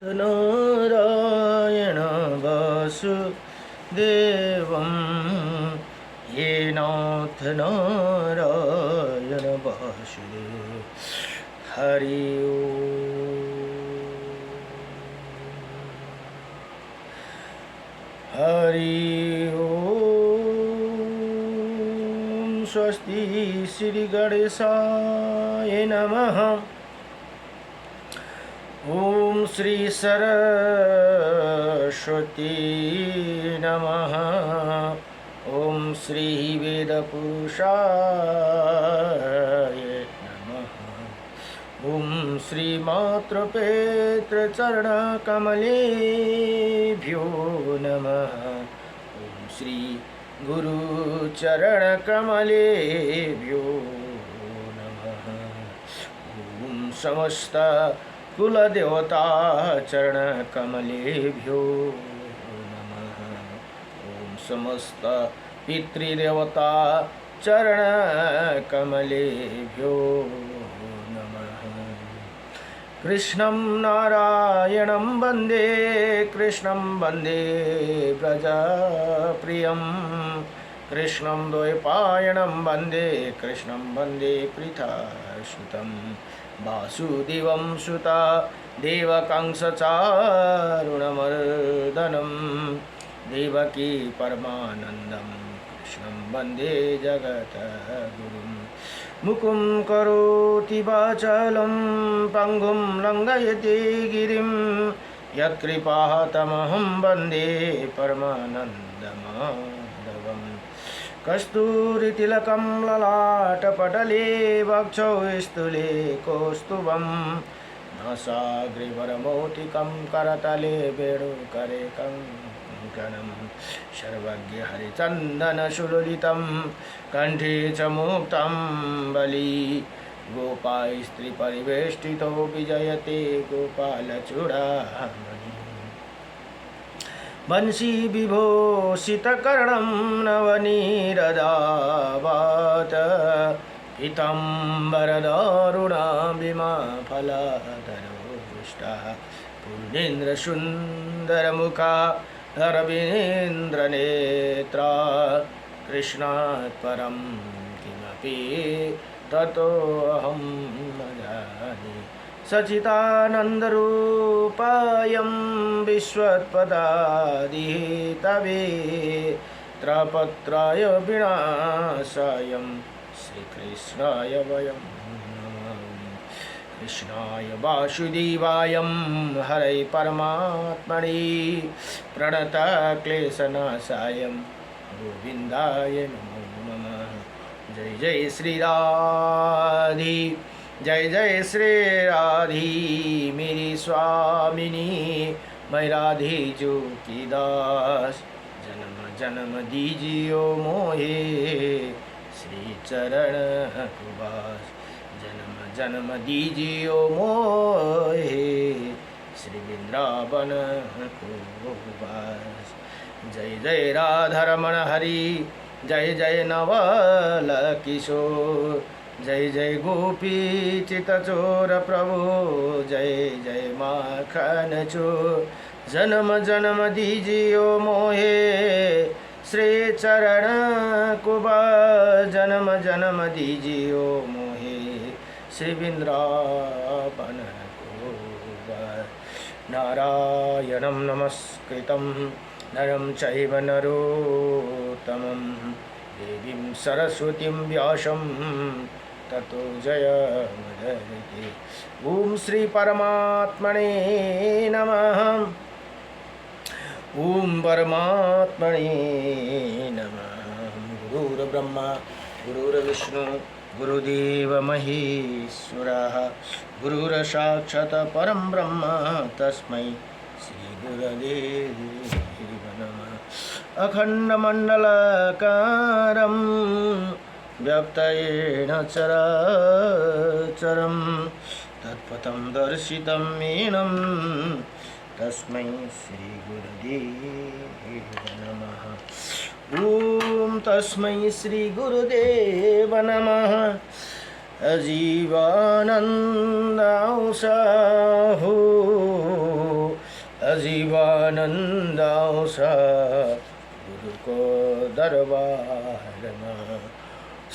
नारायण वासुदेवं ये नाथ नारायण वासुदेव हरि ओम स्वस्ति श्री गणेशाय नमः। ओम श्री सरस्वती नमः। ओम श्री वेदपुरुषाय नमः। ओम श्री मातृपितृचरणकमलेभ्यो नमः। ओम श्री गुरुचरणकमलेभ्यो नमः। ओम समस्त कुलदेवता चरण कमलेभ्यो नमः। ओम समस्त पितृदेवता चरण कमलेभ्यो नमः। कृष्णं नारायणं वन्दे कृष्णं वन्दे प्रजाप्रियं कृष्णं द्वैपायनं वन्दे कृष्णं वन्दे पृथासुतं वासुदेवं सुता देवकंसचारुणमर्दनं देवकी परमानन्दं कृष्णं वन्दे जगद्गुरुं। मुकुं करोति वाचालं पङ्गुं लङ्घयति गिरिं यत्कृपातमहं वन्दे परमानन्दमाधवम्। कस्तूरितिलकं ललाटपटले वक्षौ स्थूले कौस्तुभं नासाग्रवरमौक्तिकं करतले वेणुकरे कङ्कणं सर्वज्ञ हरिचन्दनसुललितं कण्ठे च मुक्तं बली गोपास्त्रीपरिवेष्टितो विजयते गोपालचूडामणि। वंशी विभूषितकर्णं नवनीरदावात पीताम्बरदारुणाभिमाफलाधरोष्टा पूर्णेन्द्रसुन्दरमुखा रवीन्द्रनेत्रा कृष्णात् परं किमपि ततोऽहं न जाने। सच्चिदानन्दरूपायं विश्वत्पदादितवे त्रपत्राय विनाशायं श्रीकृष्णाय वयं नमः। कृष्णाय वासुदेवायं हरे परमात्मने प्रणतक्लेशनाशायं गोविन्दाय नमो नमः। जय जय श्री राधे जय जय श्री राधी मेरी स्वामिनी मैं राधे जो की दास। जन्म जन्म दीजियो मोहे श्री चरण कुबास। जन्म जन्म दीजियो मोहे श्री वृंदावन कुबास। जय जय राधारमण हरि जय जय नवल किशोर जय जय गोपी चितचोर प्रभु जय जय माखन चोर। जन्म जन्म दीजियो मोहे श्री चरण कुबार। जन्म जन्म दीजियो मोहे श्री वृंदावन कुबार। नारायणं नमस्कृतं नरं चैव नरोत्तमं देवीं सरस्वतीं व्यासं ततो जयमुदीरये। ओम श्री परमात्मने नमः। ओम परमात्मने नमः। गुरुर्ब्रह्मा गुरुर्विष्णु गुरुदेव महेश्वरः गुरुर्साक्षात् परं ब्रह्म तस्मै श्री गुरवे नमः। अखण्डमण्डलाकारं व्याप्तेन चराचरं तत्पथं दर्शितं येनं तस्मै श्री गुरुवे नमः। ओम तस्मै श्री गुरुदेव नमः। अजीवानंद साहू जीवानन्द आउँछ गुरुको दरबारमा।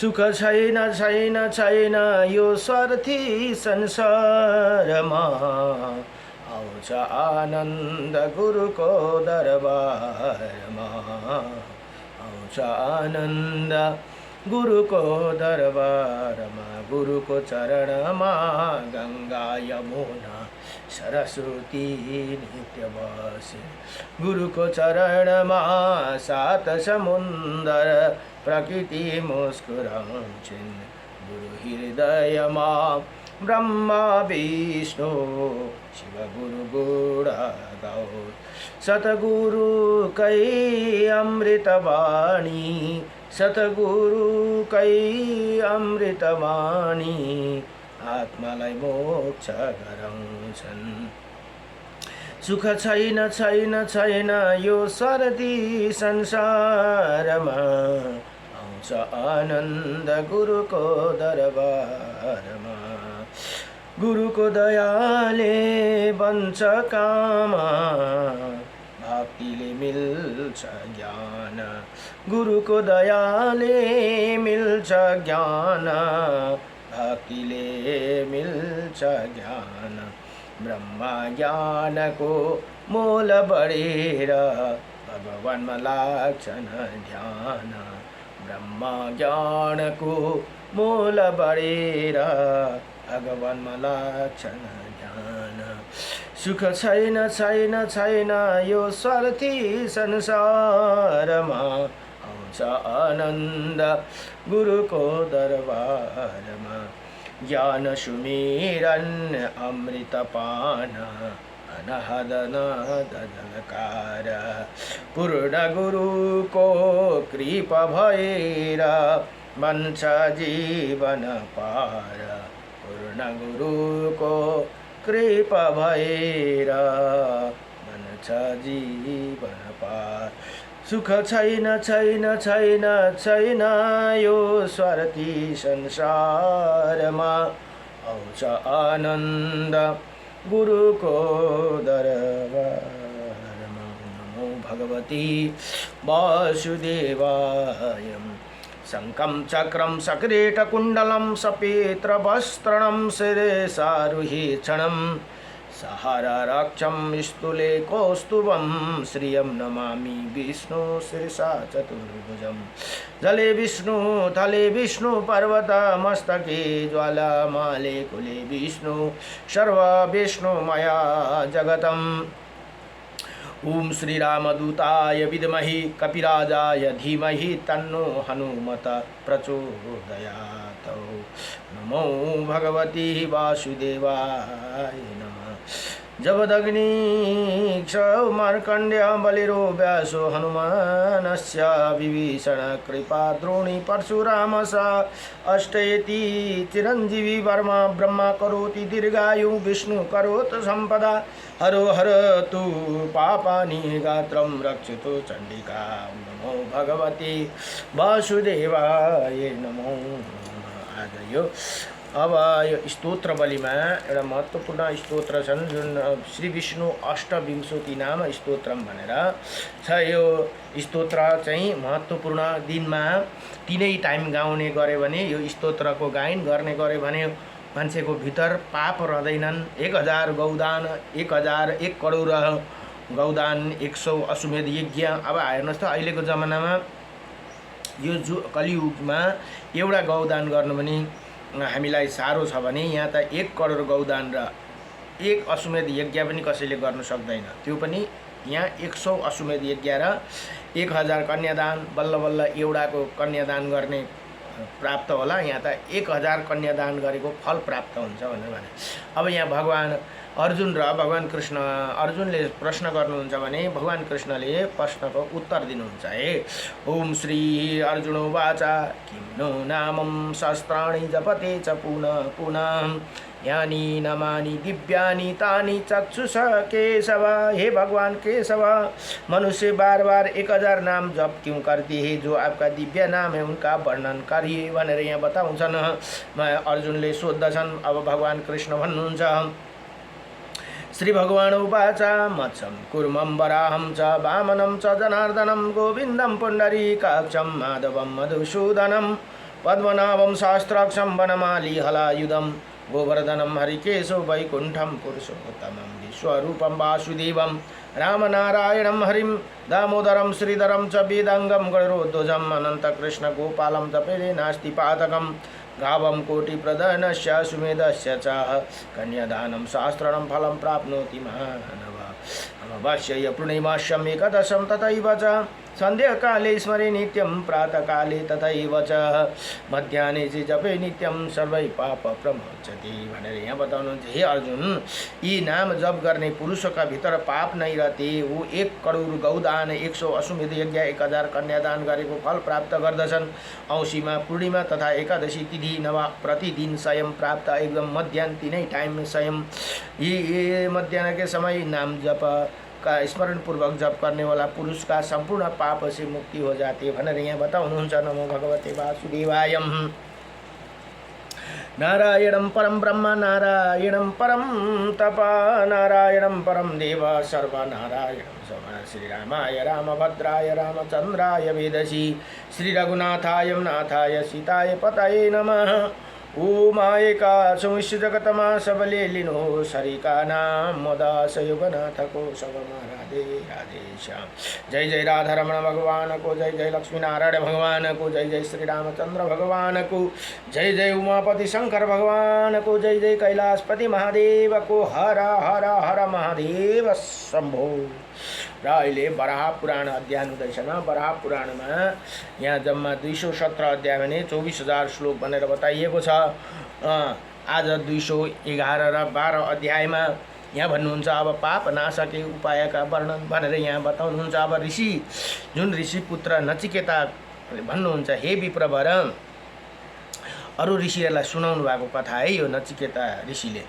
सुख छैन छैन छैन यो स्वार्थी संसारमा, आउँछ आनन्द गुरुको दरबारमा, आउँछ आनन्द गुरुको दरबारमा। गुरुको चरणमा गङ्गा यमुना सरस्वती नित्य बसे, गुरुको चरणमा सात समुन्दर प्रकृति मुस्कुराउँछिन्। गुरु हृदयमा ब्रह्मा विष्णु शिव गुरु गुणा गाओ। सतगुरुकै अमृतवाणी, सतगुरुकै अमृतवाणी आत्मालाई मोक्ष गराउँछन्। सुख छैन छैन छैन यो स्वार्थी संसारमा, आउँछ आनन्द गुरुको दरबारमा। गुरुको दयाले बन्छ काम, भक्तिले मिल्छ ज्ञान। गुरुको दयाले मिल्छ ज्ञान, भक्तिले मिल्छ ज्ञान। ब्रह्म ज्ञानको मोल बढेर भगवानमा लाग्छन् ध्यान। ब्रह्म ज्ञानको मोल बढेर भगवानमा लाग्छन् ध्यान। सुख छैन छैन छैन यो स्वार्थी संसारमा, आउँछ आनन्द गुरुको दरबारमा। ज्ञान सुमिरन अमृतपान, अनहद नाद झलकार। पूर्ण गुरुको कृपा भएर बन्छ जीवन पार। पूर्ण गुरुको कृपा भएर बन्छ जीवन पार। सुख छैन छैन छैन छैन यो स्वार्थी संसारमा, आउँछ आनन्द गुरुको दरबारमा। नमो भगवती वासुदेवाय। शङ्खं चक्रं सकिरीटकुण्डलं सपीत्रवस्त्रं शिरे सारुहीक्षणं। सहाररक्षं स्तूले कौस्तुभं, श्रियं नमामि विष्णु शिरसा चतुर्भुजं। जले विष्णु थले विष्णु पर्वत मस्तके ज्वालामाले कुले विष्णु सर्व विष्णुमया जगतम्। ओम श्री रामदूताय विद्महे कपिराजाय धीमहि तन्नो हनुमत प्रचोदयात्। नमो भगवती वासुदेवाय नमः। जगदग्नि क्षौमार्कण्ड्य बलिरो व्यासो हनुमानस्य विभीषण कृपा द्रोणी परशुरामस अष्टयति चिरञ्जीवी वर्मा ब्रह्मा करोति दीर्घायु विष्णु करोति सम्पदा हरो हर तु पापानि गात्रं रक्षतु चण्डिका। नमो भगवती वासुदेवाय नमो। आज यो अब यो स्तोत्र बलिमा एउटा महत्त्वपूर्ण स्तोत्र छन् जुन श्री विष्णु अष्टविंशति नाम स्तोत्रम भनेर छ। यो स्तोत्र चाहिँ महत्त्वपूर्ण दिनमा तीनै टाइम गाउने गरे भने यो स्तोत्रको गायन गर्ने गरे भने मान्छेको भित्र पाप रहँदैनन्। 1000 गौदान 1 करोड गौदान 100 अश्वमेध यज्ञ। अब हेर्नुहोस् त अहिलेको जमानामा यो जो कलियुगमा एउटा गौदान गर्नु पनि हामीलाई साह्रो छ भने यहाँ त 1 करोड गौदान र 1 अश्वमेध यज्ञ पनि कसैले गर्न सक्दैन। त्यो पनि यहाँ 100 अश्वमेध यज्ञ र 1000 कन्यादान बल्ल बल्ल एउटाको कन्यादान गर्ने प्राप्त होला। यहाँ त 1000 कन्यादान गरेको फल प्राप्त हुन्छ भनेर भने। अब यहाँ भगवान अर्जुन र भगवान कृष्ण अर्जुनले प्रश्न गर्नुहुन्छ भने भगवान कृष्णले प्रश्नको उत्तर दिनुहुन्छ। हे ओम श्री अर्जुन उवाच किं नो नामं शस्त्राणि जपते च पुनः पुनः यानि नमानि दिव्यानि तानि चक्षुष केशव। हे भगवान केशव, मनुष्य बार बार 1000 नाम जप क्यों करती है? जो आपका दिव्य नाम है उनका वर्णन करिए भनेर यहाँ बताउँछन्। अर्जुनले सोध्दछन्। अब भगवान कृष्ण भन्नुहुन्छ श्रीभगवान् उवाच मत्स्यं कुर्मं वराहं च वामनं च जनार्दनं गोविन्दं पुण्डरीकाक्षं माधवं मधुसूदनं पद्मनाभं शास्त्राक्षं वनमाली हलायुधं गोवर्धनं हरिकेशो वैकुण्ठं पुरुषोत्तमं विश्वरूपं वासुदेवं रामनारायणं हरिं दामोदरं श्रीधरं च वेदांगं गरुडध्वजम् अनन्तकृष्णगोपालं जपेले नास्ति पातकं गावं कोटिप्रदनस्य सुमेधस्य च कन्यादानं शास्त्रं फलं प्राप्नोति मानवः अमावास्यया पूर्णिमास्याम् एकादशं तथैव च सन्ध्याकाले स्मरे नित्यं प्रातःकाले तथैव च मध्याह्ने चाहिँ जपे नित्यं सर्वै पाप प्रमोचति भनेर यहाँ बताउनुहुन्छ। हे अर्जुन, यी नाम जप गर्ने पुरुषका भित्र पाप नै रहते ऊ 1 करोड गौदान 100 अश्वमेध यज्ञ 1000 कन्यादान गरेको फल प्राप्त गर्दछन्। औँसीमा पूर्णिमा तथा एकादशी तिथि नवा प्रतिदिन स्वयं प्राप्त एकदम मध्याह्न तीनै टाइम स्वयं यी मध्याह्न के समय नाम जप का स्मरण पूर्वक जप करने वाला पुरुष का संपूर्ण पाप से मुक्ति हो जाती है भनेर यहाँ बताउनुहुन्छ। नमो भगवते वासुदेवाय। नारायणं परम ब्रह्म नारायणं परम तप नारायणं परम देव सर्वनारायणं समः श्रीरामाय रामभद्राय रामचन्द्राय वेदसी श्रीरघुनाथाय नाथाय सीताय पतये नमः। ओम आयका समिष्ट जगतमा सबले लिनो शरीका नाम मदास युगनाथ को सबमा राधे राधे श्याम। जय जय राधा रमण भगवान को, जय जय लक्ष्मी नारायण भगवान को, जय जय श्री रामचंद्र भगवान को, जय जय उमापति शंकर भगवान को, जय जय कैलाशपति महादेव को। हर हर हर महादेव शंभो। र अहिले वराह पुराण अध्याय हुँदैछन्। वराह पुराणमा यहाँ जम्मा 217 अध्याय भने 24,000 श्लोक भनेर बताइएको छ। आज 211 र 12 अध्यायमा यहाँ भन्नुहुन्छ अब पाप नाशके उपायका वर्णन भनेर यहाँ बताउनुहुन्छ। अब ऋषि जुन ऋषि पुत्र नचिकेता भन्नुहुन्छ, हे विप्रवर अरु ऋषिहरूलाई सुनाउनु भएको कथा है यो नचिकेता ऋषिले।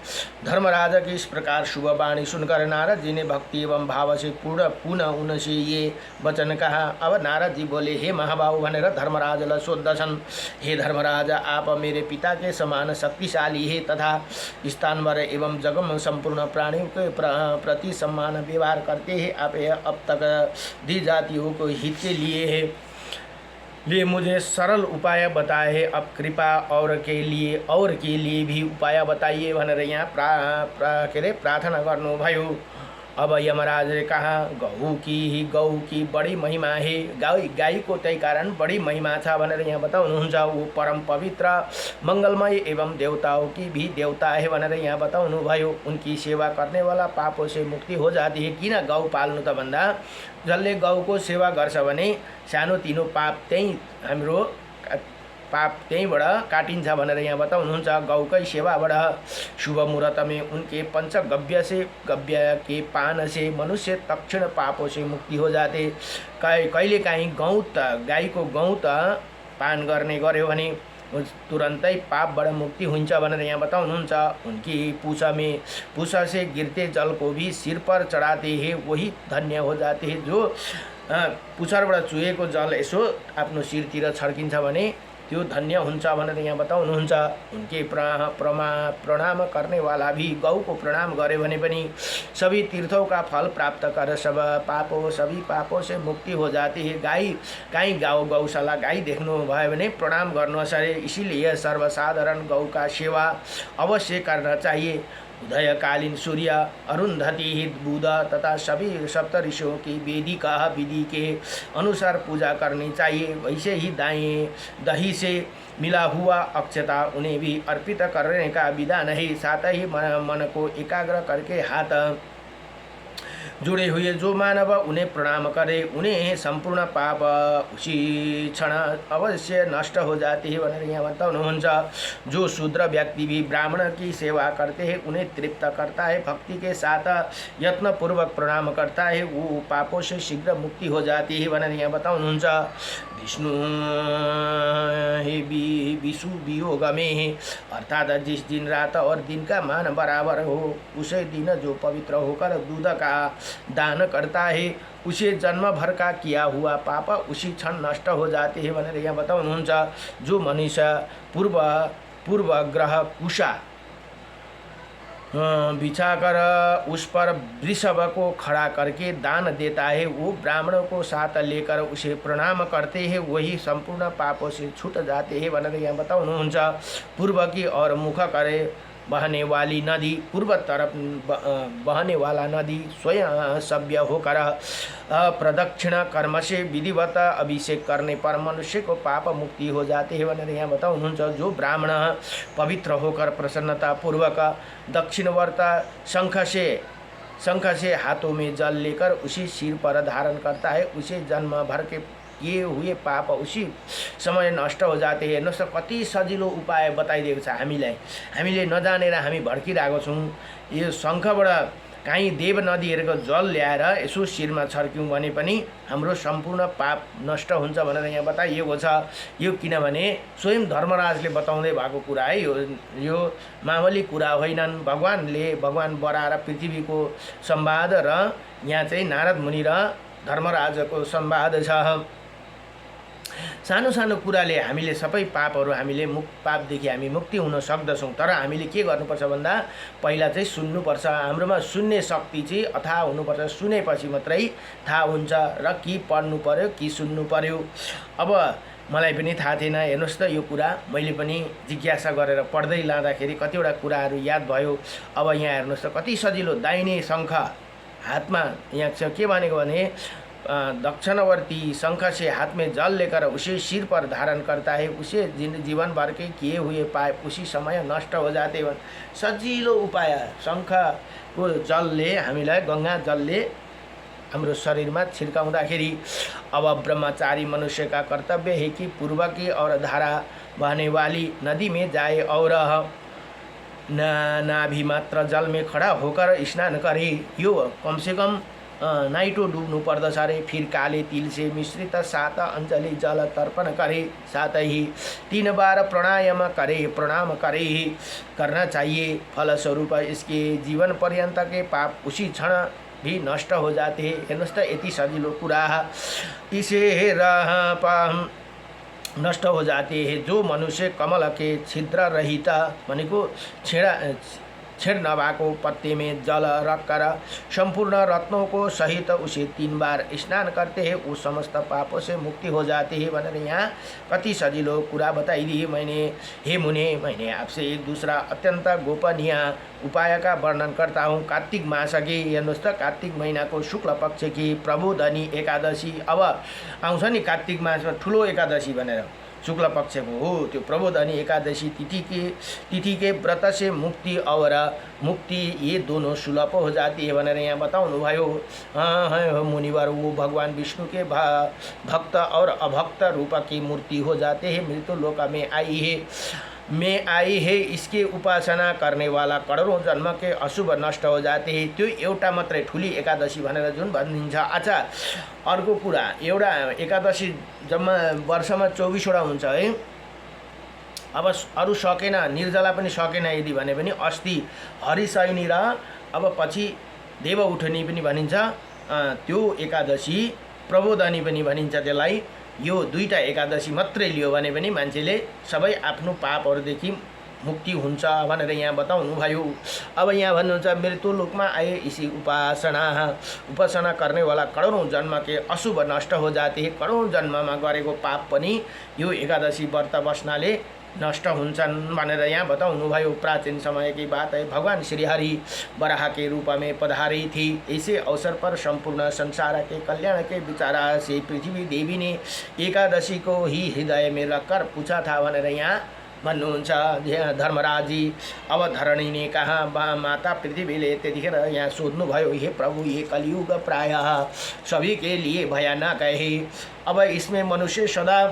धर्मराजा की इस प्रकार शुभ वाणी सुनकर नारद जी ने भक्ति एवं भाव से पूर्ण पुनः उनसे ये वचन कहा। अब नारद जी बोले, हे महाबाहु भनेर धर्मराजलाई सोद्धछन्। हे धर्मराजा, आप मेरे पिता के समान शक्तिशाली है तथा स्थानवर एवं जगम संपूर्ण प्राणियों के प्रति सम्मान व्यवहार करते हैं। आप अब तक दी जातियों को हित के लिए मुझे सरल उपाय बताए हैं। अब कृपा और के लिए भी उपाय बताइए भनेर यहाँ प्रार्थना गर्नुभयो। अब यमराज ने कहा, गौ की बड़ी महिमा है, गाई को त्यही कारण बड़ी महिमा छ भनेर यहाँ बताउनुहुन्छ। वो परम पवित्र मंगलमय एवं देवताओं की भी देवता है भनेर यहाँ बताउनु भयो। उनकी सेवा करने वाला पापों से मुक्ति हो जाती है। किन गौ पाल्नु त भन्दा जसले गौको सेवा गर्छ भने सानो तिनो पाप हाम्रो पाप त्यहीँबाट काटिन्छ भनेर यहाँ बताउनुहुन्छ। गौकै सेवाबाट शुभ मुहूर्त में उनके पंचगव्य के पान से मनुष्य तक्षण पापों से मुक्ति हो जाते। कहिलेकाहीँ गाईको गौत पान गर्ने गर्यो भने तुरंतै पापबाट मुक्ति हुन्छ भनेर यहाँ बताउनुहुन्छ। उनकी पूछा से गिरते जल को भी सिर पर चढ़ाते हैं, वही धन्य हो जाते हैं। जो पुछरबाट चुहेको जल यसो आफ्नो शिरतिर छर्किन्छ भने त्यो धन्य हुन्छ भनेर यहाँ बताउनुहुन्छ। उनके प्रणाम करने वाला भी गौ को प्रणाम करे भने पनि सभी तीर्थों का फल प्राप्त कर सभी पापों से मुक्ति हो जाती है। कहीं गौशाला गाई देख्नु भयो भने प्रणाम गर्नुहोस् अरे। इसीलिए सर्वसाधारण गौ का सेवा अवश्य करना चाहिए। उदयकालीन सूर्य अरुंधति बुध तथा सभी सप्त ऋषियों की विधि के अनुसार पूजा करनी चाहिए। वैसे ही दही से मिला हुआ अक्षता उन्हें भी अर्पित करने का विधान है। साथ ही मन को एकाग्र करके हाथ जुड़े हुए जो मानव उन्हें प्रणाम करे, उन्हें संपूर्ण पाप उसी क्षण अवश्य नष्ट हो जाती है भनेर यहाँ बताउनुहुन्छ। जो शूद्र व्यक्ति भी ब्राह्मण की सेवा करते हैं उन्हें तृप्त करता है, भक्ति के साथ यत्न पूर्वक प्रणाम करता है, वो पापों से शीघ्र मुक्ति हो जाती है भनेर यहाँ बताउनुहुन्छ। विष्णु विषु वियोग में अर्थात जिस दिन रात और दिन का मान बराबर हो उसे दिन जो पवित्र होकर दूध का दान करता है उसे जन्म भर का किया हुआ पाप उसी क्षण नष्ट हो जाते हैं भनेर यहाँ बताउनुहुन्छ। जो मनुष्य पूर्व ग्रह बिछाकर उस पर वृषभ को खड़ा करके दान देता है, वो ब्राह्मणों को साथ लेकर उसे प्रणाम करते हैं, वही संपूर्ण पापों से छूट जाते हैं भनेर यहाँ बताउनुहुन्छ। पूर्व की ओर मुख करे बहने वाली नदी, पूर्व तरफ बहने वाला नदी स्वयं सभ्य होकर प्रदक्षिण कर्म से विधिवत अभिषेक करने पर मनुष्य को पाप मुक्ति हो जाते हैं भनेर यहाँ बताउनुहुन्छ। जो ब्राह्मण पवित्र होकर प्रसन्नता पूर्वक दक्षिणवर्त शंख से हाथों में जल लेकर उसी सिर पर धारण करता है, उसे जन्म भर के किए हुए पाप उसी समय नष्ट हो जाते हैं। हेर्नुहोस् कति सजिलो उपाय बताइदिएको छ हामीलाई, हामीले नजानेर हामी भड्किरहेको छौँ। यो शङ्खबाट काहीँ देव नदीहरूको जल ल्याएर यसो शिरमा छर्क्यौँ भने पनि हाम्रो सम्पूर्ण पाप नष्ट हुन्छ भनेर यहाँ बताइएको छ। यो किनभने स्वयं धर्मराजले बताउँदै भएको कुरा है, यो मामूली कुरा होइनन्। भगवान बराएर पृथ्वीको संवाद र यहाँ चाहिँ नारद मुनि र धर्मराजको संवाद छ। सानो सानो कुराले हामीले सबै पापहरू पापदेखि हामी मुक्ति हुन सक्दछौँ। तर हामीले के गर्नुपर्छ भन्दा पहिला चाहिँ सुन्नुपर्छ। हाम्रोमा सुन्ने शक्ति चाहिँ अथाह हुनुपर्छ। सुनेपछि मात्रै थाहा हुन्छ र कि पढ्नु पर्यो कि सुन्नु पर्यो। अब मलाई पनि थाहा थिएन, हेर्नुहोस् त यो कुरा मैले पनि जिज्ञासा गरेर पढ्दै लाँदाखेरि कतिवटा कुराहरू याद भयो। अब यहाँ हेर्नुहोस् त कति सजिलो, दाहिने शङ्ख हातमा यहाँ के भनेको भने दक्षिणवर्ती शंख से हाथ में जल लेकर उसे सिर पर धारण करता है, उसे जीवन भर के किए हुए पाप उसी समय नष्ट हो जाते हैं। सजिलो उपाय, शंखको जलले हामीलाई, गंगा जलले हाम्रो शरीरमा छिर्काउँदाखेरि अब ब्रह्मचारी मनुष्य का कर्तव्य है कि पूर्व की और धारा बहने वाली नदी में जाए और नाभि मात्र जल में खड़ा होकर स्नान करे। यो कम से कम नाइटो डुब्नु पर्दछ अरे। फिर काले तिल से मिश्रित 7 अंजलि जल तर्पण करे, साथ ही 3 बार प्राणायाम प्रणाम करे करना चाहिए। फलस्वरूप इसके जीवन पर्यंत के पाप उसी क्षण भी नष्ट हो जाते हैं। हेर्नुहोस् त यति सजिलो कुरा, इसे नष्ट हो जाते हैं। जो मनुष्य कमल के छिद्र रहित भनेको छेड़ नभाएको पत्ते में जल रखकर संपूर्ण रत्नों को सहित उसे 3 बार स्नान करते हैं, वो समस्त पापों से मुक्ति हो जाती है भनेर यहाँ कति सजिलो कुरा बताइदिए मैंने। हे मुने, मैंने आपसे एक दूसरा अत्यंत गोपनीय उपाय का वर्णन करता हूँ। कार्तिक मास की, हेर्नुहोस् त कार्तिक महीना को शुक्ल पक्ष की प्रबोधनी एकादशी अब आउँछ नि, कार्तिक मासमा ठुलो एकादशी भनेर शुक्ल पक्ष को हो, त्यो प्रबोधनी एकादशी तिथि के व्रत से मुक्ति और मुक्ति ये दोनों सुलभ हो जाती है भनेर यहाँ बताउनु भयो। मुनिवर वो भगवान विष्णु के भक्त और अभक्त रूप की मूर्ति हो जाते हैं, मृत्यु लोक में आई है। इसके उपासना करने वाला करोड़ों जन्म के अशुभ नष्ट हो जाते हैं। त्यो एउटा मात्रै ठुली एकादशी भनेर जुन भनिन्छ। अच्छा, अर्को कुरा, एउटा एकादशी जम्मा वर्षमा 24 वटा हुन्छ है। अब अरू सकेन, निर्जला पनि सकेन यदि भने पनि अस्ति हरिशयनी र अब पछि देव उठनी पनि भनिन्छ, त्यो एकादशी प्रबोधनी पनि भनिन्छ त्यसलाई। यो 2टा एकादशी मात्रै लियो भने पनि मान्छेले सबै आफ्नो पापहरूदेखि मुक्ति हुन्छ भनेर यहाँ बताउनु भयो। अब यहाँ भन्नुहुन्छ मृत्यु लोकमा आए इसी उपासना करने वाला करोड़ों जन्म के अशुभ नष्ट हो जाते हैं। करोड़ों जन्ममा गरेको पाप पनि यो एकादशी व्रत बस्नाले नष्ट हुन्छन् भनेर यहाँ बताउनु भयो। प्राचीन समय की बात है, भगवान श्री हरि वराह के रूप में पधारी थी। इसी अवसर पर संपूर्ण संसार के कल्याण के विचारा से पृथ्वी देवी ने एकादशी को ही हृदय में रखकर पूछा था भनेर यहाँ भन्नुहुन्छ धर्मराज जी। अब धरणी ने कहा, माता पृथ्वीले त्यतिखेर यहाँ सोध्नु भयो, हे प्रभु, ये कलियुग प्रायः सभी के लिए भयानक है। अब इसमें मनुष्य सदा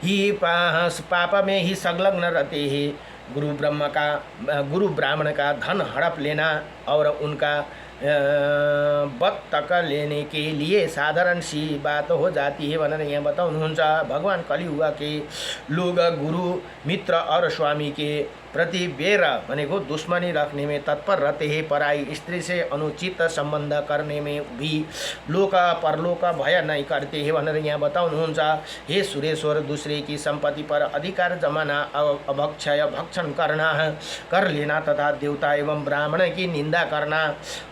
ही पाप में ही संलग्न रहते हैं। गुरु ब्राह्मण का धन हड़प लेना और उनका बत्तक लेने के लिए साधारण सी बात हो जाती है भनेर यहाँ बताउनुहुन्छ। भगवान कलियुग के लोग गुरु मित्र और स्वामी के प्रति बेर भनेको दुश्मनी रखने में तत्पर रहते हैं, पराई स्त्री से अनुचित संबंध करने में भी लोक परलोक भय नहीं करते हैं भनेर यहाँ बताउनुहुन्छ। हे सुरेश्वर, दूसरे की संपत्ति पर अधिकार जमाना, अभक्षय भक्षण करना, कर लेना तथा देवता एवं ब्राह्मण की निंदा करना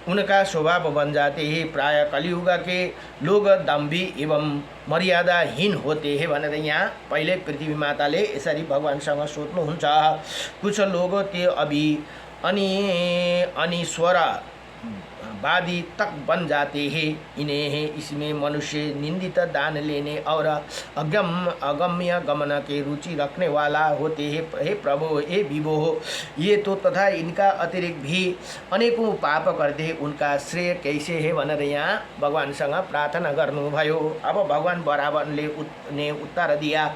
उनका स्वभाव बन जाते हैं। प्राय कलियुग के लोग दम्भी एवं मर्यादाहीन होते हैं भनेर यहाँ पहिले पृथ्वी माताले यसरी भगवानसँग सोध्नुहुन्छ। कुछ लोग ते अभी अनीश्वरवादी तक बन जाते हैं, इन्हें इसमें मनुष्य निंदित दान लेने और अगम्य गमन के रुचि रखने वाला होते हैं। हे प्रभु, हे विभो, ये तो तथा इनका अतिरिक्त भी अनेकों पाप करते हैं, उनका श्रेय कैसे है भनेर यहाँ भगवानसँग प्रार्थना गर्नुभयो। अब भगवान बरावरले ने उत्तर दिया,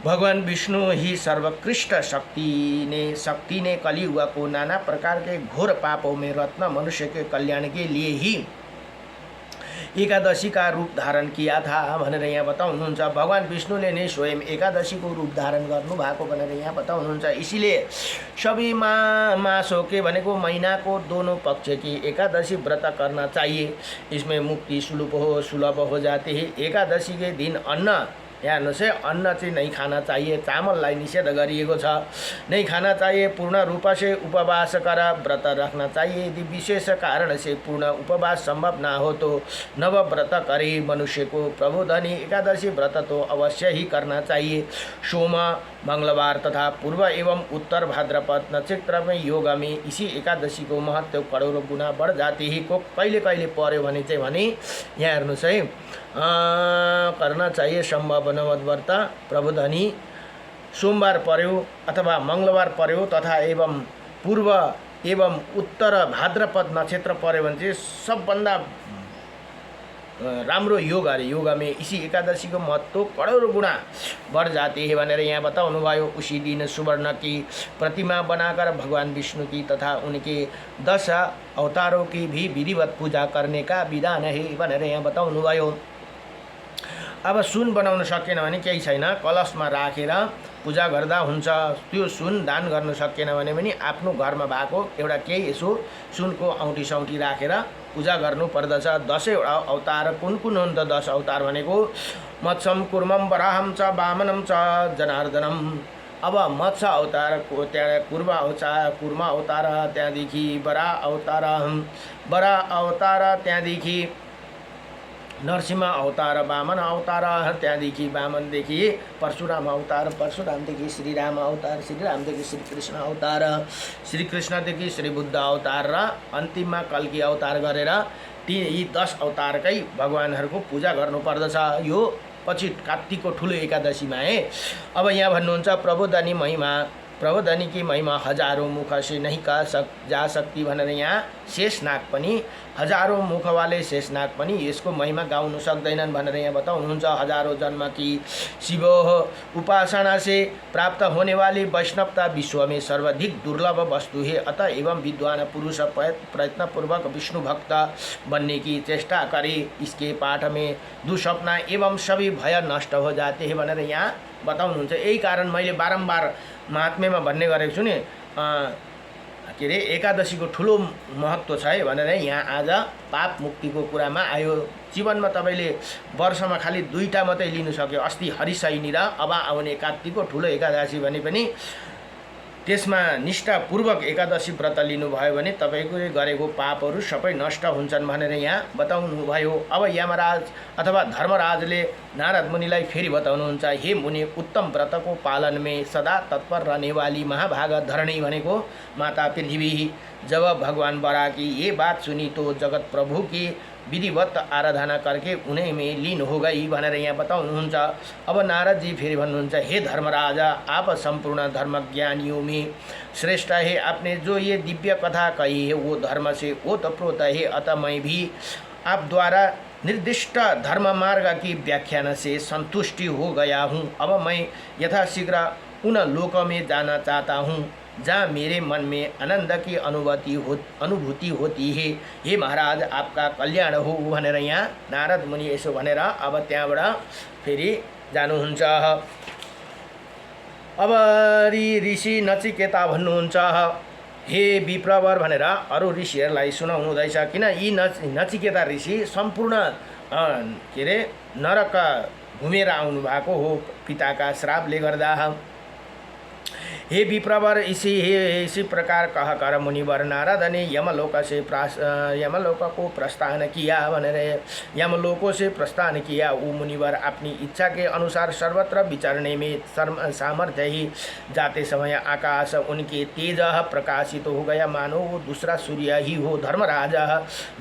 भगवान विष्णु ही सर्वोत्कृष्ट शक्ति ने कलियुग को नाना प्रकार के घोर पापों में रत्न मनुष्य के कल्याण के लिए ही एकादशी का रूप धारण किया था भनेर यहाँ बताउनुहुन्छ। भगवान विष्णुले नै स्वयं एकादशी को रूप धारण गर्नु भएको भनेर यहाँ बताउनुहुन्छ। इसीलिए सभी मासों के भनेको महीना को दोनों पक्ष की एकादशी व्रत करना चाहिए। इसमें मुक्ति सुलभ हो जाते हैं। एकादशी के दिन अन्न हेर्नुहोस् है, अन्न चाहिँ नहीं खाना चाहिए, चामललाई निषेध गरिएको छ। नहीं खाना चाहिए, पूर्ण रूप से उपवास कर व्रत रखना चाहिए। यदि विशेष कारण से पूर्ण उपवास संभव ना हो तो नव व्रत करे। मनुष्य को प्रबोधनी एकादशी व्रत तो अवश्य ही करना चाहिए। सोम, मंगलवार तथा पूर्व एवं उत्तर भाद्रपद नक्षत्र में योग में इसी एकादशी को महत्व करोड़ों गुना बढ़ जाती है। को कहिले कहिले पर्यो भने चाहिँ भने यहाँ हेर्नुहोस् है, करना चाहिए संभव नवद व्रत प्रबोधनी। सोमवार पर्यो अथवा मंगलवार पर्यो तथा एवं पूर्व एवं उत्तर भाद्रपद नक्षत्र पर्यो भने चाहिँ सबभन्दा राम्रो योग अरे। योग में इसी एकादशी को महत्व करोड़ों गुना बढ़ जाती है भनेर यहाँ बताउनु भयो। उसी दिन सुवर्ण की प्रतिमा बनाकर भगवान विष्णु की तथा उनके 10 अवतारों की भी विधिवत पूजा करने का विधान है भनेर यहाँ बताउनु भयो। अब सुन बनाउन सकेन भने केही छैन, कलशमा राखेर पूजा गर्दा हुन्छ। त्यो सुन दान गर्न सकेन भने पनि आफ्नो घरमा भएको एउटा केही यसो सुनको औँठी सौँठी राखेर पूजा गर्नु पर्दछ। 10 वटा अवतार कुन कुन हुन् त? 10 अवतार भनेको मत्स्यम कुर्मम वराहम च वामनम च जनार्दनम। अब मत्स्य अवतार, त्यहाँ कुर्मा अवतार, त्यहाँदेखि बरा अवतार, त्यहाँदेखि नरसिंह अवतार, वामन अवतार, त्यहाँदेखि वामनदेखि परशुराम अवतार, परशुरामदेखि श्रीराम अवतार, श्रीरामदेखि श्रीकृष्ण अवतार, श्रीकृष्णदेखि श्री बुद्ध अवतार र अन्तिममा कल्की अवतार गरेर यी 10 अवतारकै भगवानहरूको पूजा गर्नुपर्दछ। यो पछि कार्तिकको ठुलो एकादशीमा है। अब यहाँ भन्नुहुन्छ प्रबोधनी महिमा, प्रबोधनी की महिमा हजारों मुख से नहीं कह जा सकती भनेर यहाँ शेषनाग पनि, हजारों मुख वाले शेषनाग पनि यसको महिमा गाउन सक्दैनन् भनेर यहाँ बताउनुहुन्छ। हजारों जन्म की शिव उपासना से प्राप्त होने वाली वैष्णवता विश्व में सर्वाधिक दुर्लभ वस्तु है। अतः एवं विद्वान पुरुष प्रयत्नपूर्वक विष्णु भक्त बनने की चेष्टा करे। इसके पाठ में दुःस्वप्न एवं सभी भय नष्ट हो जाते हैं भनेर यहाँ बताउनुहुन्छ। यही कारण मैले बारम्बार महात्म्यमा भन्ने गरेको छु नि, के अरे एकादशीको ठुलो महत्त्व छ है भनेर यहाँ आज पाप मुक्तिको कुरामा आयो। जीवनमा तपाईँले वर्षमा खालि 2टा मात्रै लिनु सक्यो, अस्ति हरिशयनी र अब आउने कार्तिकको ठुलो एकादशी भने पनि त्यसमा निष्ठापूर्वक एकादशी व्रत लिनुभयो भने तपाईँको गरेको पापहरू सबै नष्ट हुन्छन् भनेर यहाँ बताउनु भयो। अब यमराज अथवा धर्मराजले नारद मुनिलाई फेरि बताउनुहुन्छ, हे मुनि, उत्तम व्रतको पालन में सदा तत्पर रहने वाली महाभाग धरणी भनेको माता पृथ्वी जब भगवान बरा की ये बात सुनी तो जगत प्रभु की विधिवत आराधना करके उन्हीं में लीन हो गई भनेर यहाँ बताउनुहुन्छ। अब नारद जी फेरि भन्नुहुन्छ, हे धर्मराजा, आप संपूर्ण धर्म ज्ञानियों में श्रेष्ठ है। आपने जो ये दिव्य कथा कही है वो धर्म से ओतप्रोत है। अतः मैं भी आप द्वारा निर्दिष्ट धर्म मार्ग की व्याख्यान से संतुष्टि हो गया हूँ। अब मैं यथाशीघ्र उन लोक में जाना चाहता हूँ जहाँ मेरे मन में आनंद की अनुभूति होती है। हे महाराज, आपका कल्याण हो भनेर यहाँ नारद मुनि यसो भनेर अब त्यहाँबाट फेरि जानुहुन्छ। अब ऋषि नचिकेता भन्नुहुन्छ, हे विप्रवर भनेर अरू ऋषिहरूलाई सुनाउनु हुँदैछ। किन यी नचिकेता ऋषि सम्पूर्ण के अरे नरक घुमेर आउनु भएको हो पिताका श्रापले गर्दा। हे विप्रवर इसी प्रकार कह कर मुनिवर नारद ने यमलोक को प्रस्थान किया भनेर यमलोकों से प्रस्थान किया। वो मुनिवर अपनी इच्छा के अनुसार सर्वत्र विचरने में सामर्थ्य ही जाते समय आकाश उनके तेज प्रकाशित हो गया, मानो वो दूसरा सूर्य ही हो। धर्मराज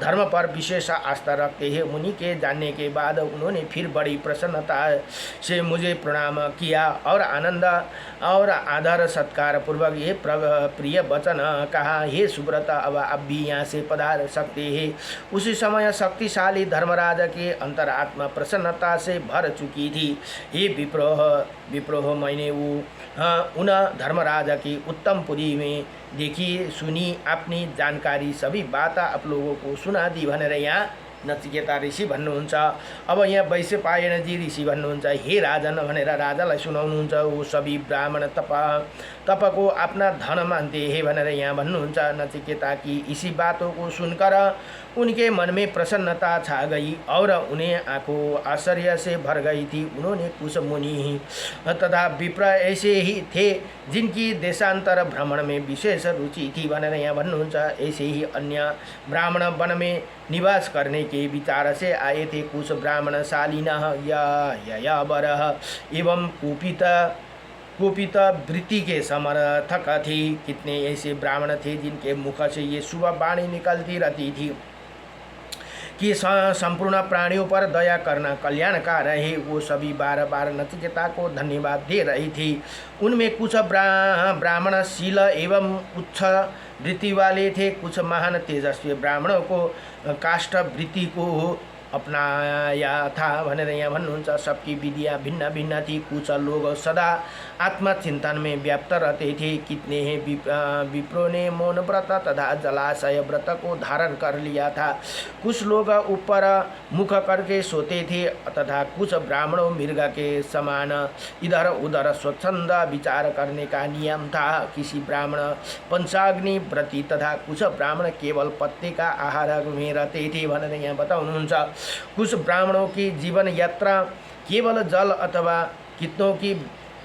धर्म पर विशेष आस्था रखते हैं। मुनि के जानने के बाद उन्होंने फिर बड़ी प्रसन्नता से मुझे प्रणाम किया और आनंद और आदर सत्कार पूर्वक ये प्रिय वचन कहा, हे सुब्रत अब आप भी यहाँ से पधार सकते हैं। उसी समय शक्तिशाली धर्मराज के अंतरात्मा प्रसन्नता से भर चुकी थी। हे विप्रोह मैंने उन धर्मराज की उत्तम पुरी में देखी सुनी, अपनी जानकारी सभी बात आप लोगों को सुना दी भनेर यहाँ नचिकेता ऋषि भन्नुहुन्छ। अब यहाँ वैशेपायनजी ऋषि भन्नुहुन्छ, हे राजन भनेर राजालाई सुनाउनुहुन्छ। वो सभी ब्राह्मण तपको अपना धन मानते हैं भनेर यहाँ भन्नुहुन्छ। नचिकेता की इसी बातों को सुनकर उनके मन में प्रसन्नता छा गई और उन्हें आंखों आश्चर्य से भर गई थी। उन्होंने कुछ मुनि तथा विप्र ऐसे ही थे जिनकी देशांतर भ्रमण में विशेष रुचि थी भनेर यहाँ भन्नुहुन्छ। ऐसे ही अन्य ब्राह्मण वन में निवास करने के विचार से आए थे। कुछ ब्राह्मणशालिनः ययावरः एवं कुपित वृत्ति के समर्थक थे। कितने ऐसे ब्राह्मण थे जिनके मुख से ये शुभ वाणी निकलती रहती थी कि संपूर्ण प्राणियों पर दया करना कल्याणकार है। वो सभी बार बार नचिकेता को धन्यवाद दे रही थी। उनमें कुछ ब्राह्मणशील एवं उच्च वृत्ति वाले थे। कुछ महान तेजस्वी ब्राह्मणों को काष्ठ वृत्ति को अपनाया था भनेर यहाँ भन्नुहुन्छ। सबकी विधियाँ भिन्न भिन्न थी। कुछ लोग सदा आत्मचिंतन में व्याप्त रहते थे। कितने हैं विप्रों ने मौन व्रत तथा जलाशय व्रत को धारण कर लिया था। कुछ लोग ऊपर मुख करके सोते थे तथा कुछ ब्राह्मणों मृग के समान इधर उधर स्वच्छंद विचार करने का नियम था। किसी ब्राह्मण पंचाग्नि व्रती तथा कुछ ब्राह्मण केवल पत्ते का आहार में रहते थे भनेर यहाँ बताउनुहुन्छ। कुछ ब्राह्मणों की जीवन यात्रा केवल जल अथवा कितनों की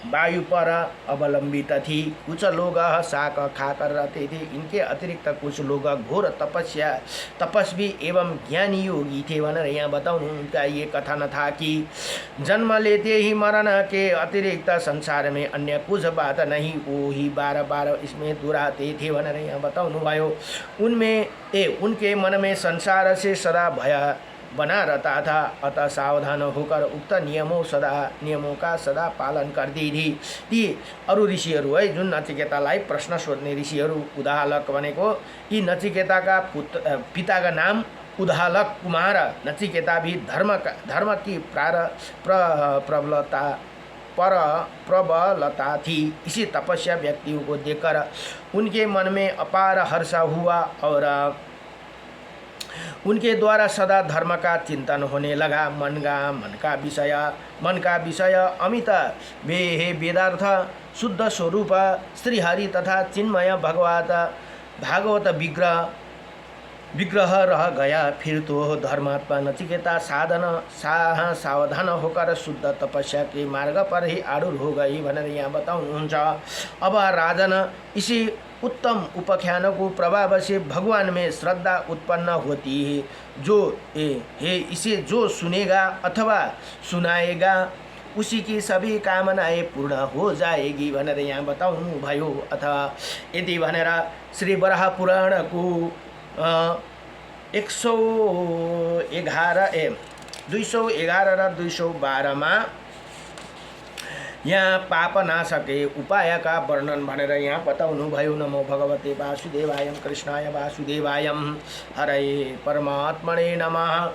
वायु पर अवलंबित थी। कुछ लोग शाक खाकर रहते थे। इनके अतिरिक्त कुछ लोग घोर तपस्वी एवं ज्ञानी योगी थे भनेर यहाँ बताउनु। उनका ये कथन था कि जन्म लेते ही मरण के अतिरिक्त संसार में अन्य कुछ बात नहीं, वो ही बार बार इसमें दोहराते थे भनेर यहाँ बताउनु भयो। उनके मन में संसार से सदा भय बना रहता था, अतः सावधान होकर उक्त नियमों का सदा पालन करती थी। ती अरू ऋषिहरू है जुन नचिकेतालाई प्रश्न सोध्ने ऋषिहरू। उदाहलक भनेको यी नचिकेताका पिताका नाम उदाहलक कुमार। नचिकेता भी धर्म की प्रबलता थी। इसी तपस्या व्यक्तियों को देखकर उनके मन में अपार हर्ष हुआ और उनके द्वारा सदा धर्म का चिंतन होने लगा। मन का विषय अमित वेदार्थ शुद्ध स्वरूप श्रीहरि तथा चिन्मय भागवत विग्रह रह गया। फिर तो धर्मात्मा नचिकेता सावधान होकर शुद्ध तपस्या के मार्ग पर ही आरूढ़ हो गई भनेर यहाँ बताउनुहुन्छ। अब राजन इसी उत्तम उपाख्यान को प्रभाव से भगवान में श्रद्धा उत्पन्न होती है। इसे जो सुनेगा अथवा सुनाएगा उसी की सभी कामनाएं पूर्ण हो जाएगी भनेर यहाँ बताउनु भयो। अथवा यदि भनेर श्री वराह पुराण को 211 र 212 में यहाँ पाप नाशके उपाय का वर्णन भनेर यहाँ बताउनु भयो। नमो भगवते वासुदेवाय कृष्णाय वासुदेवाय हरे परमात्मने नमः।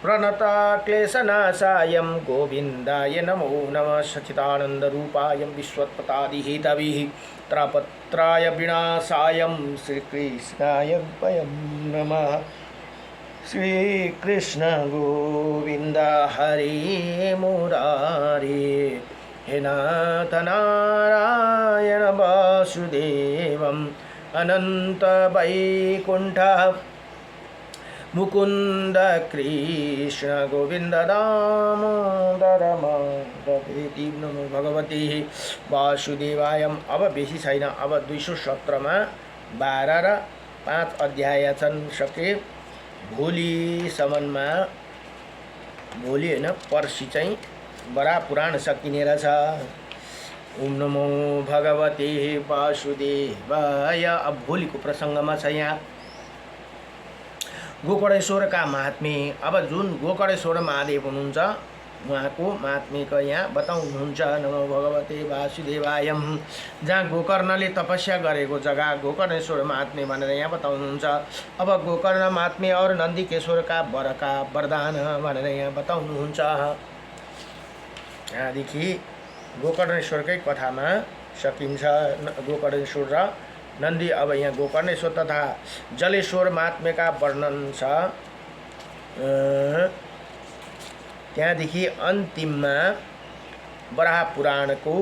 प्रणत क्लेशनाशाय गोविंदाय नमो नमः। सच्चिदानंद रूपाय विश्वत्पदादिहेतवे त्रपत्राय विनाशाय श्रीकृष्णाय वयं नमः। श्रीकृष्ण गोविंद हरे मुरारे हे नाथ नारायण वासुदेवम् अनंत वैकुंठ मुकुंद कृष्ण गोविंद दामोदर माधवेति। नमो भगवते वासुदेवाय। अब बेसी छैन, अब 217 मा 12 र 5 अध्याय छन्, सके। भोलिसम्ममा, भोलि होइन पर्सि चाहिँ बडा पुराण सकिने रहेछ। ओम नमो भगवते वासुदेवाय। अब भोलिको प्रसङ्गमा छ यहाँ गोकर्णेश्वरका महात्म्य। अब जुन गोकर्णेश्वर महादेव हुनुहुन्छ उहाँको महात्म्यको यहाँ बताउनुहुन्छ। नमो भगवते वासुदेवाय। जहाँ गोकर्णले तपस्या गरेको जग्गा गोकर्णेश्वर महात्म्य भनेर यहाँ बताउनुहुन्छ। अब गोकर्ण महात्म्य और नन्दीकेश्वरका वरका वरदान भनेर यहाँ बताउनुहुन्छ। यहाँदेखि गोकर्णेश्वरकै कथामा सकिन्छ गोकर्णेश्वर र नन्दी। अब यहाँ गोकर्णेश्वर तथा जलेश्वर महात्म्यका वर्णन छ। त्यहाँदेखि अन्तिममा वराह पुराणको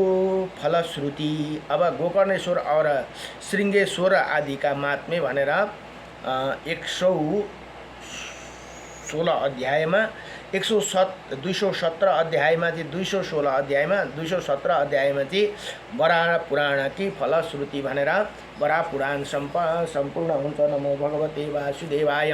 फलश्रुति। अब गोकर्णेश्वर और श्रृङ्गेश्वर आदिका महात्म्य भनेर 116 अध्यायमा 217 अध्यायमा चाहिँ 216 अध्यायमा 217 अध्यायमा चाहिँ वराह पुराणकी फलश्रुति भनेर वराह पुराण सम्पूर्ण हुन्छ। नमो भगवते वासुदेवाय।